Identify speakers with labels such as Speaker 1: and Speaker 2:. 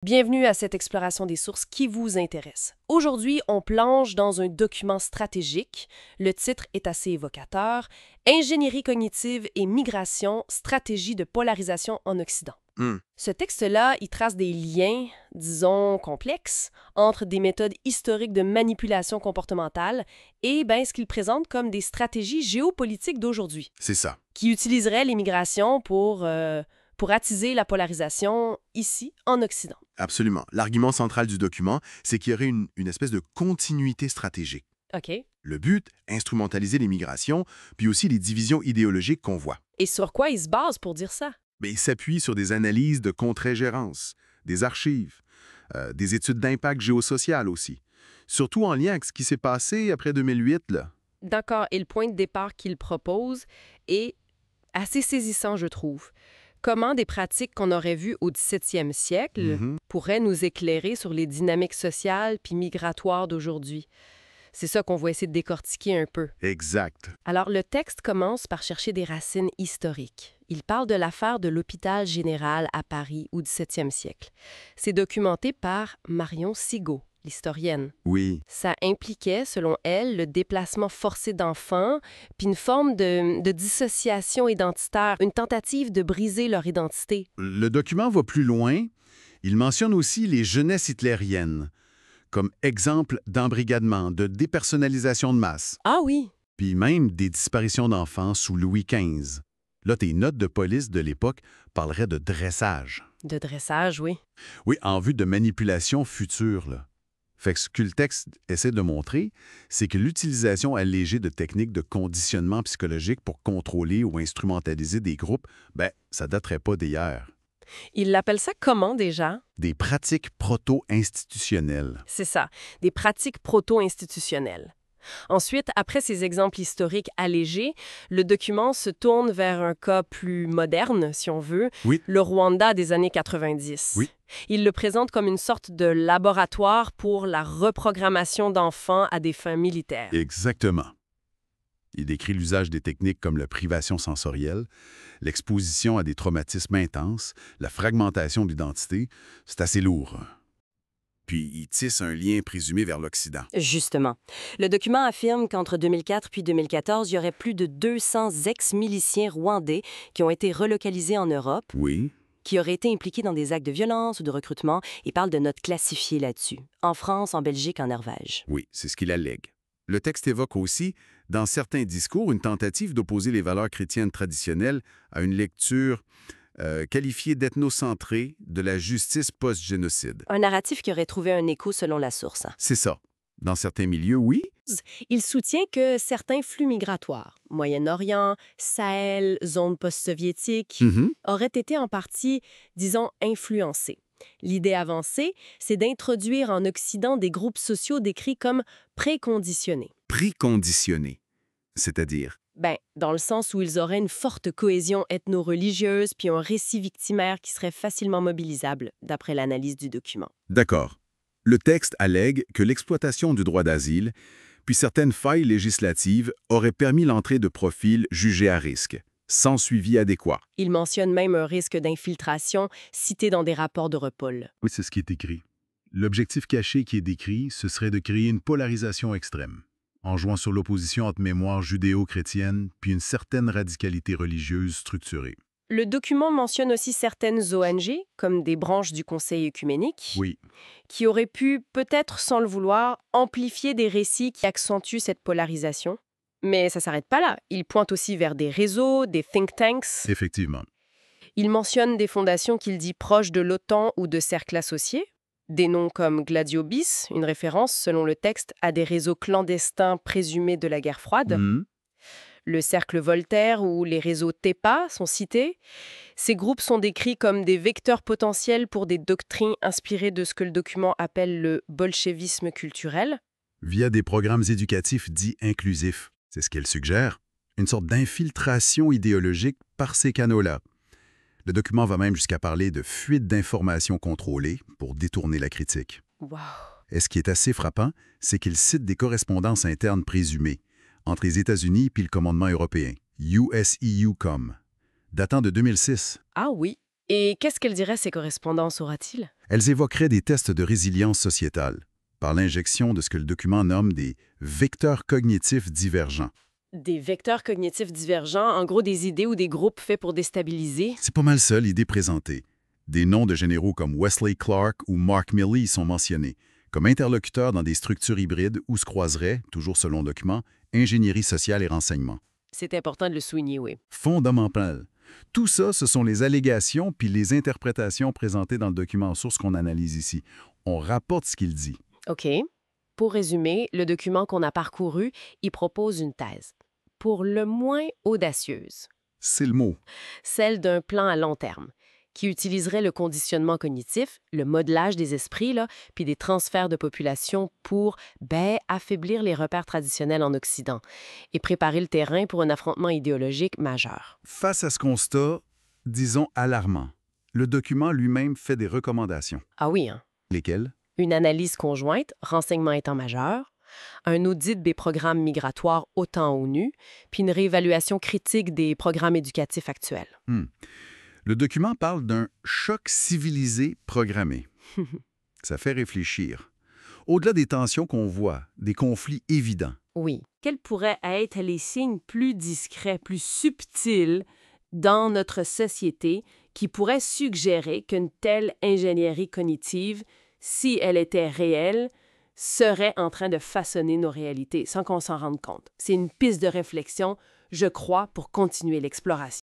Speaker 1: Bienvenue à cette exploration des sources qui vous intéresse. Aujourd'hui, on plonge dans un document stratégique. Le titre est assez évocateur. Ingénierie cognitive et migration, stratégie de polarisation en Occident. Ce texte-là, il trace des liens, disons, complexes entre des méthodes historiques de manipulation comportementale et ce qu'il présente comme des stratégies géopolitiques d'aujourd'hui,
Speaker 2: C'est ça.
Speaker 1: qui utiliseraient l'immigration pour attiser la polarisation ici, en Occident.
Speaker 2: Absolument. L'argument central du document, c'est qu'il y aurait une espèce de continuité stratégique.
Speaker 1: OK.
Speaker 2: Le but, instrumentaliser l'immigration, puis aussi les divisions idéologiques qu'on voit.
Speaker 1: Et sur quoi il se base pour dire ça?
Speaker 2: Mais il s'appuie sur des analyses de contre-ingérence, des archives, des études d'impact géosocial aussi. Surtout en lien avec ce qui s'est passé après 2008, là.
Speaker 1: D'accord, et le point de départ qu'il propose est assez saisissant, je trouve. Comment des pratiques qu'on aurait vues au 17e siècle pourraient nous éclairer sur les dynamiques sociales puis migratoires d'aujourd'hui? C'est ça qu'on va essayer de décortiquer un peu.
Speaker 2: Exact.
Speaker 1: Alors, le texte commence par chercher des racines historiques. Il parle de l'affaire de l'hôpital général à Paris au 17e siècle. C'est documenté par Marion Sigaud, l'historienne.
Speaker 2: Oui.
Speaker 1: Ça impliquait, selon elle, le déplacement forcé d'enfants, puis une forme de dissociation identitaire, une tentative de briser leur identité.
Speaker 2: Le document va plus loin. Il mentionne aussi les jeunesses hitlériennes, comme exemple d'embrigadement, de dépersonnalisation de masse,
Speaker 1: Ah oui,
Speaker 2: puis même des disparitions d'enfants sous Louis XV. Là, tes notes de police de l'époque parleraient de dressage.
Speaker 1: de dressage, oui.
Speaker 2: Oui, en vue de manipulation future, là. Fait que ce que le texte essaie de montrer, c'est que l'utilisation allégée de techniques de conditionnement psychologique pour contrôler ou instrumentaliser des groupes, ça daterait pas d'hier.
Speaker 1: Il l'appelle ça comment déjà?
Speaker 2: Des pratiques proto-institutionnelles.
Speaker 1: C'est ça, des pratiques proto-institutionnelles. Ensuite, après ces exemples historiques allégés, le document se tourne vers un cas plus moderne, si on veut,
Speaker 2: Oui.
Speaker 1: le Rwanda des années 90.
Speaker 2: Oui.
Speaker 1: Il le présente comme une sorte de laboratoire pour la reprogrammation d'enfants à des fins militaires.
Speaker 2: Exactement. Il décrit l'usage des techniques comme la privation sensorielle, l'exposition à des traumatismes intenses, la fragmentation d'identité. C'est assez lourd. Puis il tisse un lien présumé vers l'Occident.
Speaker 3: Justement. Le document affirme qu'entre 2004 puis 2014, il y aurait plus de 200 ex-miliciens rwandais qui ont été relocalisés en Europe,
Speaker 2: Oui.
Speaker 3: qui auraient été impliqués dans des actes de violence ou de recrutement, et parle de notes classifiées là-dessus. En France, en Belgique, en Norvège.
Speaker 2: Oui, c'est ce qu'il allègue. Le texte évoque aussi, dans certains discours, une tentative d'opposer les valeurs chrétiennes traditionnelles à une lecture qualifiée d'ethnocentrée de la justice post-génocide.
Speaker 3: Un narratif qui aurait trouvé un écho selon la source.
Speaker 2: C'est ça. Dans certains milieux, oui.
Speaker 1: Il soutient que certains flux migratoires, Moyen-Orient, Sahel, zone post-soviétique, auraient été en partie, disons, influencés. L'idée avancée, c'est d'introduire en Occident des groupes sociaux décrits comme préconditionnés.
Speaker 2: Préconditionnés. C'est-à-dire,
Speaker 1: Dans le sens où ils auraient une forte cohésion ethno-religieuse puis un récit victimaire qui serait facilement mobilisable, d'après l'analyse du document.
Speaker 2: d'accord. Le texte allègue que l'exploitation du droit d'asile, puis certaines failles législatives auraient permis l'entrée de profils jugés à risque, sans suivi adéquat.
Speaker 1: Il mentionne même un risque d'infiltration cité dans des rapports d'Europol.
Speaker 4: Oui, c'est ce qui est écrit. L'objectif caché qui est décrit, ce serait de créer une polarisation extrême, en jouant sur l'opposition entre mémoire judéo-chrétienne puis une certaine radicalité religieuse structurée.
Speaker 1: Le document mentionne aussi certaines ONG, comme des branches du Conseil œcuménique,
Speaker 4: Oui,
Speaker 1: qui auraient pu, peut-être sans le vouloir, amplifier des récits qui accentuent cette polarisation. Mais ça s'arrête pas là. Il pointe aussi vers des réseaux, des think tanks.
Speaker 4: effectivement.
Speaker 1: Il mentionne des fondations qu'il dit proches de l'OTAN ou de cercles associés. Des noms comme Gladio Bis, une référence, selon le texte, à des réseaux clandestins présumés de la guerre froide. Le cercle Voltaire ou les réseaux TEPA sont cités. Ces groupes sont décrits comme des vecteurs potentiels pour des doctrines inspirées de ce que le document appelle le bolchevisme culturel.
Speaker 4: Via des programmes éducatifs dits inclusifs. C'est ce qu'elle suggère. Une sorte d'infiltration idéologique par ces canaux-là. Le document va même jusqu'à parler de fuite d'informations contrôlées pour détourner la critique.
Speaker 1: Wow.
Speaker 4: Et ce qui est assez frappant, c'est qu'il cite des correspondances internes présumées entre les États-Unis et le commandement européen, US-EU-COM, datant de 2006.
Speaker 1: Ah oui. Et qu'est-ce qu'elle dirait ces correspondances, aura-t-il?
Speaker 4: Elles évoqueraient des tests de résilience sociétale, par l'injection de ce que le document nomme des vecteurs cognitifs divergents.
Speaker 1: Des vecteurs cognitifs divergents, en gros des idées ou des groupes faits pour déstabiliser?
Speaker 4: C'est pas mal ça l'idée présentée. Des noms de généraux comme Wesley Clark ou Mark Milley y sont mentionnés, comme interlocuteurs dans des structures hybrides où se croiseraient, toujours selon le document, ingénierie sociale et renseignement.
Speaker 1: C'est important de le souligner, oui.
Speaker 4: Fondamental. Tout ça, ce sont les allégations puis les interprétations présentées dans le document en source qu'on analyse ici. On rapporte ce qu'il dit.
Speaker 1: OK. Pour résumer, le document qu'on a parcouru, il propose une thèse, pour le moins audacieuse,
Speaker 4: C'est le mot.
Speaker 1: celle d'un plan à long terme, qui utiliserait le conditionnement cognitif, le modelage des esprits, là, puis des transferts de population pour, affaiblir les repères traditionnels en Occident et préparer le terrain pour un affrontement idéologique majeur.
Speaker 4: Face à ce constat, disons alarmant, le document lui-même fait des recommandations.
Speaker 1: Ah oui, hein?
Speaker 4: Lesquelles?
Speaker 1: Une analyse conjointe, renseignement étant majeur, un audit des programmes migratoires autant ONU, puis une réévaluation critique des programmes éducatifs actuels.
Speaker 4: Le document parle d'un choc civilisé programmé. Ça fait réfléchir. Au-delà des tensions qu'on voit, des conflits évidents,
Speaker 1: Oui. Quels pourraient être les signes plus discrets, plus subtils dans notre société qui pourraient suggérer qu'une telle ingénierie cognitive, si elle était réelle, serait en train de façonner nos réalités sans qu'on s'en rende compte? C'est une piste de réflexion, je crois, pour continuer l'exploration.